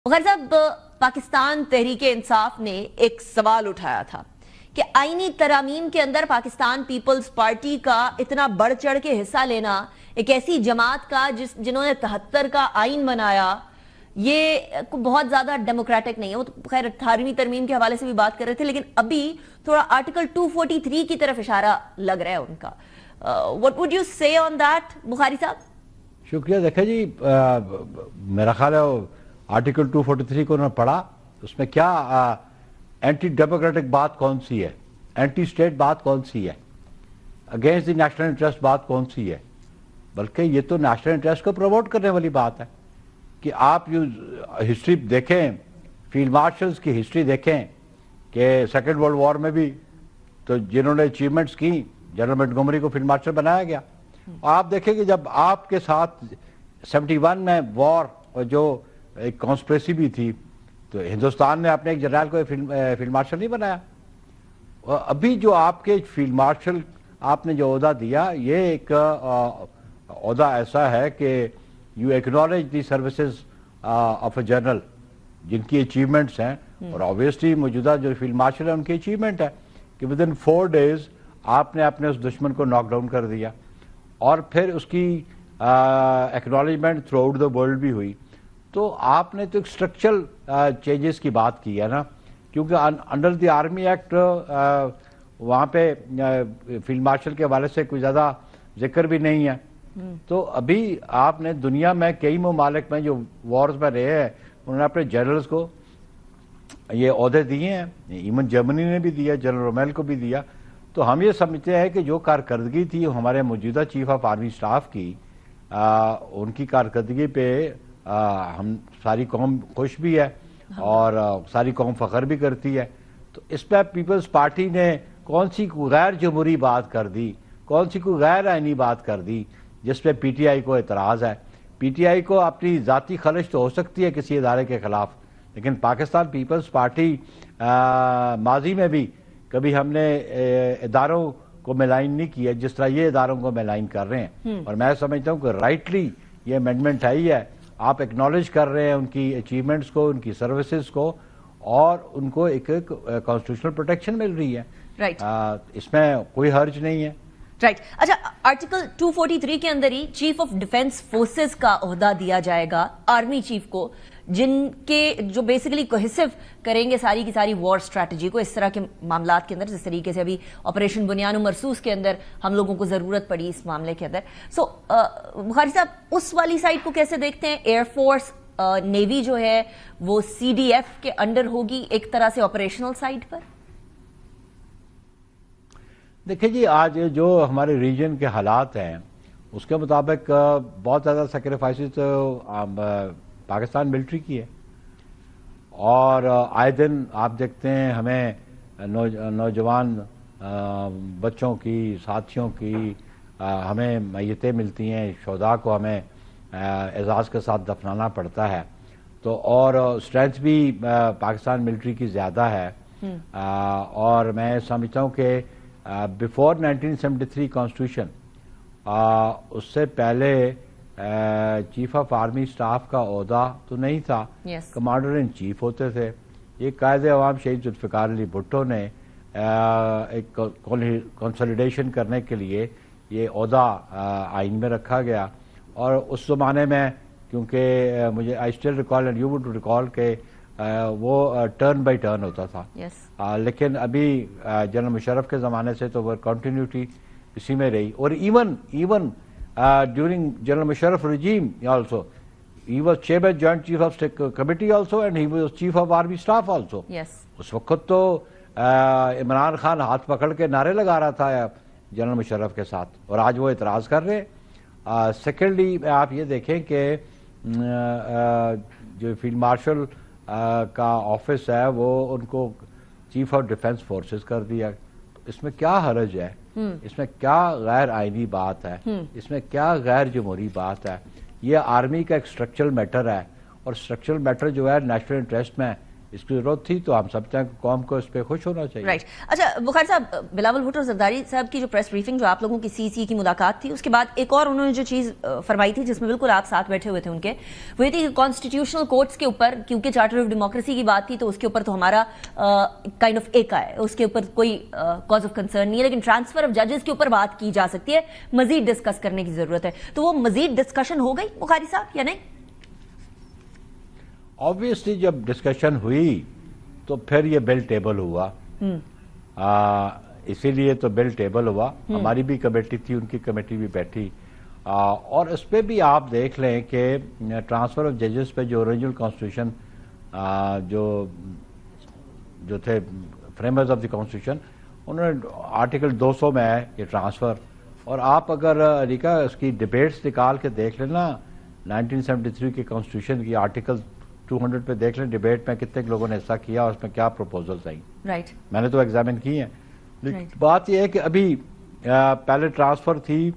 غیر صاحب، پاکستان تحریک انصاف نے ایک سوال اٹھایا تھا کہ آئینی ترامیم کے اندر پاکستان پیپلز پارٹی کا اتنا بڑھ چڑھ کے حصہ لینا، ایک ایسی جماعت کا جنہوں نے 73 کا آئین بنایا، یہ بہت زیادہ ڈیموکریٹک نہیں ہے۔ وہ تو خیر 18ویں ترمیم کے حوالے سے بھی بات کر رہے تھے، لیکن ابھی تھوڑا آرٹیکل 243 کی طرف اشارہ لگ رہا ہے ان کا۔ What would you say on that بخاری صاحب؟ شکریہ۔ دیکھیں جی، میرا خیال ہے آرٹیکل 243 کو انہوں نے پڑھا، اس میں کیا اینٹی ڈیموکریٹک بات کون سی ہے، اینٹی اسٹیٹ بات کون سی ہے، اگینسٹ دی نیشنل انٹرسٹ بات کون سی ہے؟ بلکہ یہ تو نیشنل انٹرسٹ کو پروموٹ کرنے والی بات ہے کہ آپ ہسٹری دیکھیں، فیلڈ مارشلز کی ہسٹری دیکھیں کہ سیکنڈ ورلڈ وار میں بھی تو جنہوں نے اچیومنٹس کی، جنرل منٹگومری کو فیلڈ مارشل بنایا گیا۔ آپ دیکھیں کہ جب آپ کے ساتھ 71 میں وار جو ایک کانسپریسی بھی تھی تو ہندوستان نے اپنے ایک جنرل کو فیلڈ مارشل نہیں بنایا۔ ابھی جو آپ کے فیلڈ مارشل آپ نے جو عہدہ دیا، یہ ایک عہدہ ایسا ہے کہ you acknowledge the services of a general جن کی اچیومنٹس ہیں، اور آبویسلی موجودہ جو فیلڈ مارشل ہے ان کی اچیومنٹ ہے کہ ودن 4 days آپ نے اپنے اس دشمن کو ناک ڈاؤن کر دیا، اور پھر اس کی acknowledgement through out the world بھی ہوئی۔ تو آپ نے تو ایک اسٹرکچرل چینجز کی بات کی ہے نا، کیونکہ انڈر دی آرمی ایکٹ وہاں پہ فیلڈ مارشل کے حوالے سے کوئی زیادہ ذکر بھی نہیں ہے۔ تو ابھی آپ نے دنیا میں کئی ممالک میں جو وارز میں رہے ہیں انہوں نے اپنے جنرلز کو یہ عہدے دیے ہیں، ایون جرمنی نے بھی دیا، جنرل رومیل کو بھی دیا۔ تو ہم یہ سمجھتے ہیں کہ جو کارکردگی تھی ہمارے موجودہ چیف آف آرمی اسٹاف کی، ان کی کارکردگی پہ ہم ساری قوم خوش بھی ہے اور ساری قوم فخر بھی کرتی ہے۔ تو اس پہ پیپلز پارٹی نے کون سی کوئی غیر جمہوری بات کر دی، کون سی کوئی غیر آئینی بات کر دی جس پہ پی ٹی آئی کو اعتراض ہے؟ پی ٹی آئی کو اپنی ذاتی خلش تو ہو سکتی ہے کسی ادارے کے خلاف، لیکن پاکستان پیپلز پارٹی ماضی میں بھی کبھی ہم نے اداروں کو ملائن نہیں کیا جس طرح یہ اداروں کو ملائن کر رہے ہیں۔ اور میں سمجھتا ہوں کہ رائٹلی یہ امینڈمنٹ آئی ہے، آپ ایکنالج کر رہے ہیں ان کی اچیومنٹس کو، ان کی سروسز کو، اور ان کو ایک کانسٹیٹیوشنل پروٹیکشن مل رہی ہے۔ اس میں کوئی حرج نہیں ہے۔ اچھا، آرٹیکل 243 کے اندر ہی چیف آف ڈیفنس فورسز کا عہدہ دیا جائے گا آرمی چیف کو، جن کے جو بیسیکلی کوہیسو کریں گے ساری کی ساری وار اسٹریٹجی کو اس طرح کے معاملات کے اندر، جس طریقے سے ابھی آپریشن بنیان و مرصوص کے اندر ہم لوگوں کو ضرورت پڑی اس معاملے کے اندر۔ سو بخاری صاحب، اس والی سائڈ کو کیسے دیکھتے ہیں؟ ایئر فورس نیوی جو ہے وہ سی ڈی ایف کے انڈر ہوگی ایک طرح سے آپریشنل سائڈ پر؟ دیکھیں جی، آج جو ہمارے ریجن کے حالات ہیں اس کے مطابق بہت زیادہ سیکریفائسز پاکستان ملٹری کی ہے، اور آئے دن آپ دیکھتے ہیں ہمیں نوجوان بچوں کی، ساتھیوں کی ہمیں میتیں ملتی ہیں، شہداء کو ہمیں اعزاز کے ساتھ دفنانا پڑتا ہے۔ تو اور اسٹرینتھ بھی پاکستان ملٹری کی زیادہ ہے، اور میں سمجھتا ہوں کہ بیفور 1973 کانسٹیٹیوشن اس سے پہلے چیف آف آرمی اسٹاف کا عہدہ تو نہیں تھا، کمانڈر ان چیف ہوتے تھے۔ یہ قائد عوام شہید ذوالفقار علی بھٹو نے ایک کنسولیڈیشن کرنے کے لیے یہ عہدہ آئین میں رکھا گیا، اور اس زمانے میں کیونکہ مجھے I still recall and you would recall کہ وہ ٹرن بائی ٹرن ہوتا تھا، لیکن ابھی جنرل مشرف کے زمانے سے تو وہ کنٹینیوٹی اسی میں رہی۔ اور even during General Musharraf regime also, he was chairman joint chief of state committee also, and he was chief of army staff also. اس وقت تو عمران خان ہاتھ پکڑ کے نعرے لگا رہا تھا جنرل مشرف کے ساتھ، اور آج وہ اعتراض کر رہے ہیں۔ سیکنڈلی آپ یہ دیکھیں کہ جو فیلڈ مارشل کا آفس ہے وہ ان کو چیف آف ڈیفنس فورسز کر دیا۔ اس میں کیا حرج ہے؟ اس میں کیا غیر آئینی بات ہے؟ اس میں کیا غیر جمہوری بات ہے؟ یہ آرمی کا ایک اسٹرکچرل میٹر ہے، اور اسٹرکچرل میٹر جو ہے نیشنل انٹرسٹ میں اس کی ضرورت تھی تو ہم سمجھتے ہیں کہ قوم کو اس پہ خوش ہونا چاہیے. رائٹ. اچھا بخاری صاحب، بلاول بھٹو زرداری صاحب کی جو پریس بریفنگ جو آپ لوگوں کی سی سی کی ملاقات تھی، اس کے بعد ایک اور انہوں نے جو چیز فرمائی تھی جس میں بالکل آپ ساتھ بیٹھے ہوئے تھے ان کے، وہ یہ تھی کہ کانسٹیٹیوشنل کورٹس کے اوپر، کیونکہ چارٹر آف ڈیموکریسی کی بات تھی تو اس کے اوپر تو ہمارا کائنڈ آف ایک ہے، اس کے اوپر کوئی کاز آف کنسرن نہیں ہے، لیکن ٹرانسفر آف ججز کے اوپر بات کی جا سکتی ہے، مزید ڈسکس کرنے کی ضرورت ہے. تو وہ مزید ڈسکشن ہو گئی بخاری صاحب یا نہیں؟ آبویسلی جب ڈسکشن ہوئی تو پھر یہ بل ٹیبل ہوا. اسی لیے تو بل ٹیبل ہوا. ہماری بھی کمیٹی تھی، ان کی کمیٹی بھی بیٹھی، اور اس پہ بھی آپ دیکھ لیں کہ ٹرانسفر آف ججز پہ جو اوریجنل کانسٹیٹیوشن جو تھے فریمرز آف دی کانسٹیٹیوشن، انہوں نے آرٹیکل 200 میں ہے یہ ٹرانسفر. اور آپ اگر ریکا اس کی ڈیبیٹس نکال کے دیکھ لینا 1973 کی کانسٹیٹیوشن کی آرٹیکل 200 پہ دیکھ لیں ڈیبیٹ میں کتنے لوگوں نے حصہ کیا اور اس میں کیا پروپوزلز آئیں. رائٹ. میں نے تو ایگزامن کی ہیں. بات یہ ہے کہ ابھی پہلے ٹرانسفر تھی،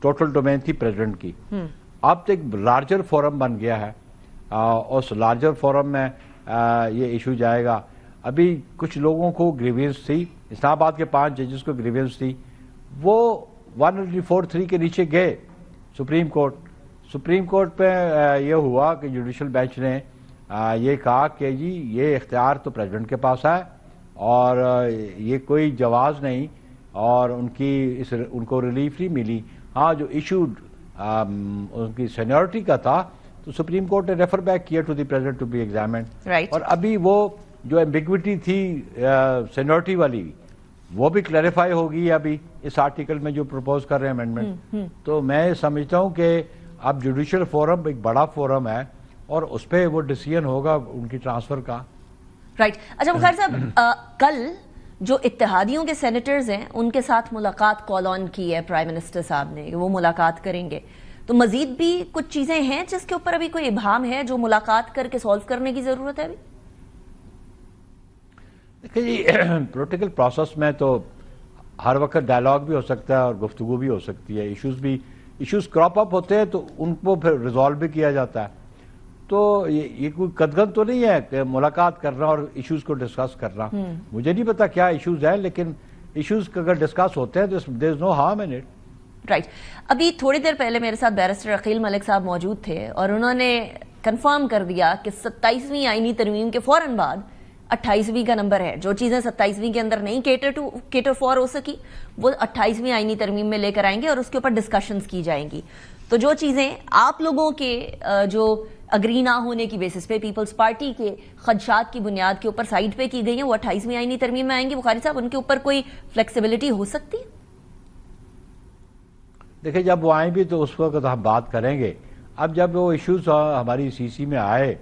ٹوٹل ڈومین تھی پریزیڈنٹ کی. اب تو ایک لارجر فورم بن گیا ہے، اس لارجر فورم میں یہ ایشو جائے گا. ابھی کچھ لوگوں کو گریوینس تھی، اسلام آباد کے 5 ججز کو گریوینس تھی، وہ 184(3) کے نیچے گئے سپریم کورٹ پہ. یہ ہوا کہ جوڈیشل بینچ نے یہ کہا کہ جی یہ اختیار تو پریزیڈنٹ کے پاس ہے اور یہ کوئی جواز نہیں، اور ان کو ریلیف نہیں ملی. ہاں جو ایشو ان کی سینیورٹی کا تھا تو سپریم کورٹ نے ریفر بیک کیا to the president to be examined. اور ابھی وہ جو ایمبیگوٹی تھی سینیورٹی والی وہ بھی کلیریفائی ہوگی ابھی اس آرٹیکل میں جو پروپوز کر رہے ہیں امینڈمنٹ. تو میں سمجھتا ہوں کہ اب جوڈیشل فورم ایک بڑا فورم ہے اور اس پہ وہ ڈیسیژن ہوگا ان کی ٹرانسفر کا. رائٹ. اچھا بخاری صاحب، کل جو اتحادیوں کے سینیٹرز ہیں ان کے ساتھ ملاقات کال آن کی ہے پرائم منسٹر صاحب نے کہ وہ ملاقات کریں گے، تو مزید بھی کچھ چیزیں ہیں جس کے اوپر ابھی کوئی ابہام ہے جو ملاقات کر کے سالو کرنے کی ضرورت ہے ابھی؟ دیکھیں جی، پولیٹیکل پروسیس میں تو ہر وقت ڈائلاگ بھی ہو سکتا ہے اور گفتگو بھی ہو سکتی ہے. ایشوز کراپ اپ ہوتے ہیں تو ان کو پھر ریزالو بھی کیا جاتا ہے. تو یہ کوئی قدغن تو نہیں ہے کہ ملاقات کرنا اور ایشوز کو ڈسکس کرنا. مجھے نہیں پتا کیا ایشوز ہیں، لیکن ایشوز اگر ڈسکس ہوتے ہیں تو there is no harm in it. Right. ابھی تھوڑی دیر پہلے میرے ساتھ بیرسٹر عقیل ملک صاحب موجود تھے اور انہوں نے کنفرم کر دیا کہ 27ویں آئینی ترمیم کے فوراً بعد 28ویں کا نمبر ہے. جو چیزیں 27ویں کے اندر نہیں کیٹر فور ہو سکی وہ 28ویں آئینی ترمیم میں لے کر آئیں گے اور اس کے اوپر ڈسکشنز کی جائیں گی. تو جو چیزیں آپ لوگوں کے جو اگری نہ ہونے کی بیسس پہ پیپلز پارٹی کے خدشات کی بنیاد کے اوپر سائڈ پہ کی گئی ہیں وہ 28ویں آئینی ترمیم میں آئیں گی، بخاری صاحب ان کے اوپر کوئی فلیکسیبلٹی ہو سکتی ہے؟ دیکھیں جب وہ آئیں بھی تو اس وقت ہم بات کریں گے. اب جب وہ ایشوز ہماری سی سی میں آئے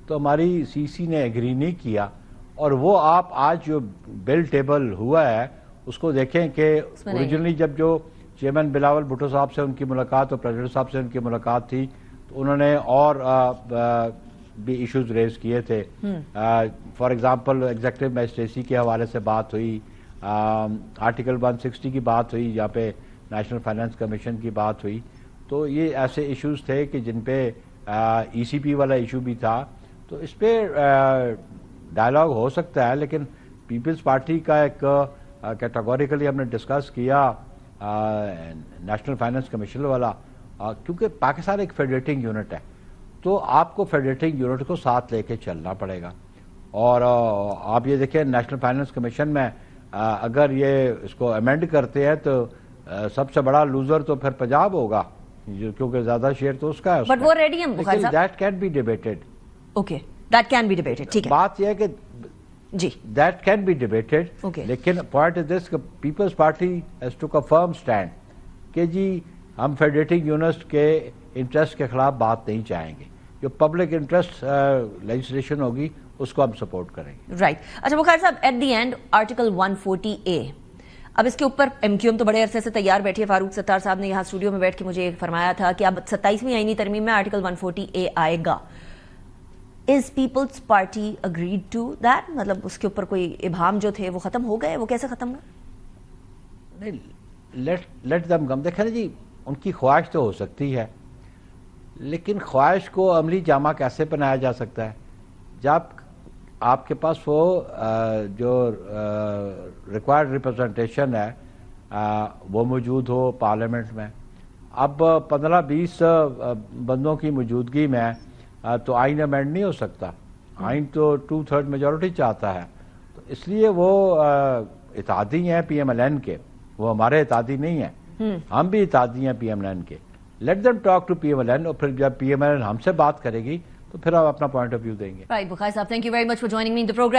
تو ہماری سی سی نے ایگری نہیں کیا، اور وہ آپ آج جو بل ٹیبل ہوا ہے اس کو دیکھیں کہ اوریجنلی جب جو چیئرمین بلاول بھٹو صاحب سے ان کی ملاقات اور پریزیڈنٹ صاحب سے ان کی ملاقات تھی تو انہوں نے اور بھی ایشوز ریز کیے تھے. فار ایگزامپل ایگزیکٹو میجسٹریسی کے حوالے سے بات ہوئی، آرٹیکل 160 کی بات ہوئی، جہاں پہ نیشنل فائنانس کمیشن کی بات ہوئی. تو یہ ایسے ایشوز تھے کہ جن پہ ای سی پی والا ایشو بھی تھا. تو اس پہ ڈائلاگ ہو سکتا ہے، لیکن پیپلز پارٹی کا ایک کیٹاگوریکلی ہم نے ڈسکس کیا نیشنل فائنانس کمیشن والا، کیونکہ پاکستان ایک فیڈریٹنگ یونٹ ہے تو آپ کو فیڈریٹنگ یونٹ کو ساتھ لے کے چلنا پڑے گا. اور آپ یہ دیکھیں نیشنل فائنانس کمیشن میں اگر یہ اس کو امینڈ کرتے ہیں تو سب سے بڑا لوزر تو پھر پنجاب ہوگا کیونکہ زیادہ شیئر تو اس کا ہے. بٹ وہ ریڈی ہیں Bukhari sahab. That can be debated. Okay, that can be debated. ٹھیک ہے، بات یہ ہے کہ جی دیٹ کین بی ڈیبیٹڈ، لیکن پوائنٹ از دس کہ پیپلز پارٹی ہیز ٹوک اے فرم اسٹینڈ کہ جی ہم فیڈریٹنگ یونٹس کے انٹرسٹ کے خلاف بات نہیں چاہیں گے. جو پبلک انٹرسٹ لیجسلیشن ہوگی اس کو ہم سپورٹ کریں گے. رائٹ. اچھا بخاری صاحب، at the end article 140A، اب اس کے اوپر ایم کیو ایم تو بڑے عرصے سے تیار بیٹھی ہے. فاروق ستار صاحب نے یہاں اسٹوڈیو میں بیٹھ کے مجھے فرمایا تھا کہ اب 27ویں آئینی ترمیم میں آرٹیکل 140A آئے گا. Is Peoples Party agreed to that? مطلب اس کے اوپر کوئی ابہام جو تھے وہ ختم ہو گئے؟ وہ کیسے ختم ہوئے؟ لیٹ دم کم. دیکھیں جی ان کی خواہش تو ہو سکتی ہے لیکن خواہش کو عملی جامہ کیسے بنایا جا سکتا ہے جب آپ کے پاس وہ جو ریکوائرڈ ریپرزنٹیشن ہے وہ موجود ہو پارلیمنٹ میں. اب 15-20 بندوں کی موجودگی میں تو آئین امینڈ نہیں ہو سکتا. آئین تو 2/3 میجورٹی چاہتا ہے. تو اس لیے وہ اتحادی ہیں پی ایم ایل این کے, وہ ہمارے اتحادی نہیں ہیں, ہم بھی اتحادی ہیں پی ایم ایل این کے. Let them talk to P M L N, اور پھر جب پی ایم ایل این ہم سے بات کرے گی تو پھر ہم اپنا پوائنٹ آف ویو دیں گے. Right, Bukhari Saab, thank you very much for joining me in the program.